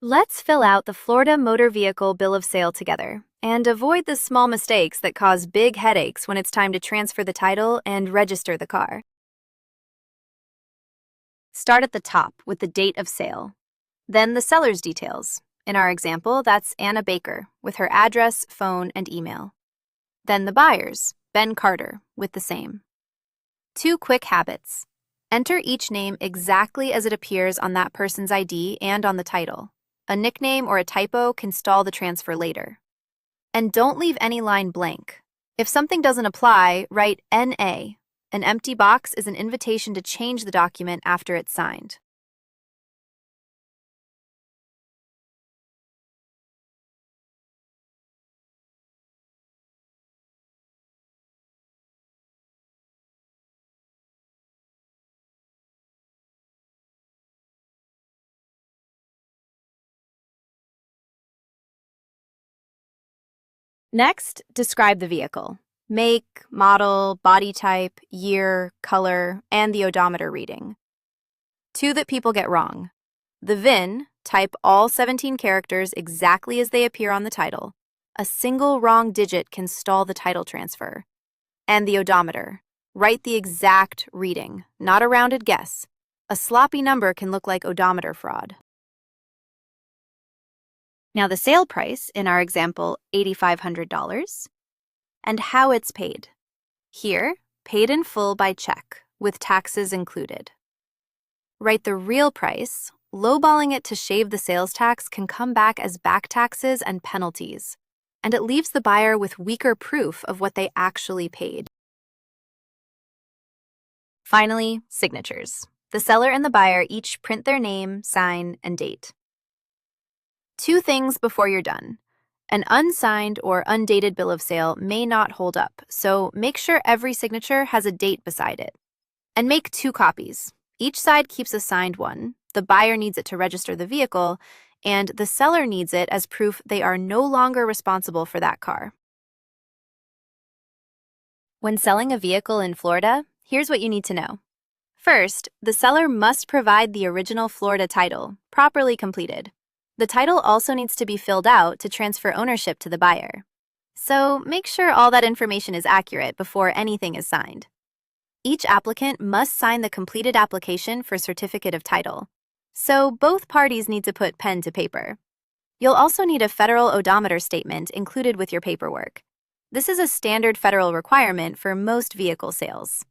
Let's fill out the Florida Motor Vehicle Bill of Sale together and avoid the small mistakes that cause big headaches when it's time to transfer the title and register the car. Start at the top with the date of sale. Then the seller's details. In our example, that's Anna Baker with her address, phone, and email. Then the buyers, Ben Carter, with the same. 2 quick habits. Enter each name exactly as it appears on that person's ID and on the title. A nickname or a typo can stall the transfer later. And don't leave any line blank. If something doesn't apply, write NA. An empty box is an invitation to change the document after it's signed. Next, describe the vehicle. Make, model, body type, year, color, and the odometer reading. 2 that people get wrong. The VIN, type all 17 characters exactly as they appear on the title. A single wrong digit can stall the title transfer. And the odometer. Write the exact reading, not a rounded guess. A sloppy number can look like odometer fraud. Now the sale price, in our example, $8,500, and how it's paid. Here, paid in full by check, with taxes included. Write the real price. Lowballing it to shave the sales tax can come back as back taxes and penalties, and it leaves the buyer with weaker proof of what they actually paid. Finally, signatures. The seller and the buyer each print their name, sign, and date. 2 things before you're done. An unsigned or undated bill of sale may not hold up, so make sure every signature has a date beside it. And make 2 copies. Each side keeps a signed one. The buyer needs it to register the vehicle, and the seller needs it as proof they are no longer responsible for that car. When selling a vehicle in Florida, here's what you need to know. First, the seller must provide the original Florida title, properly completed. The title also needs to be filled out to transfer ownership to the buyer. So make sure all that information is accurate before anything is signed. Each applicant must sign the completed application for certificate of title. So both parties need to put pen to paper. You'll also need a federal odometer statement included with your paperwork. This is a standard federal requirement for most vehicle sales.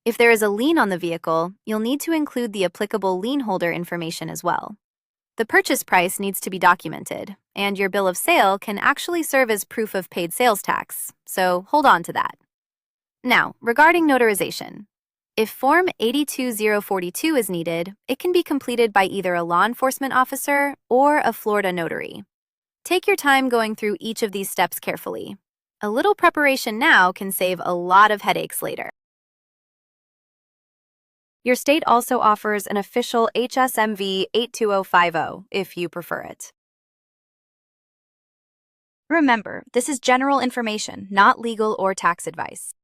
If there is a lien on the vehicle, you'll need to include the applicable lien holder information as well. The purchase price needs to be documented, and your bill of sale can actually serve as proof of paid sales tax, so hold on to that. Now, regarding notarization. If Form 82042 is needed, it can be completed by either a law enforcement officer or a Florida notary. Take your time going through each of these steps carefully. A little preparation now can save a lot of headaches later. Your state also offers an official HSMV 82050 if you prefer it. Remember, this is general information, not legal or tax advice.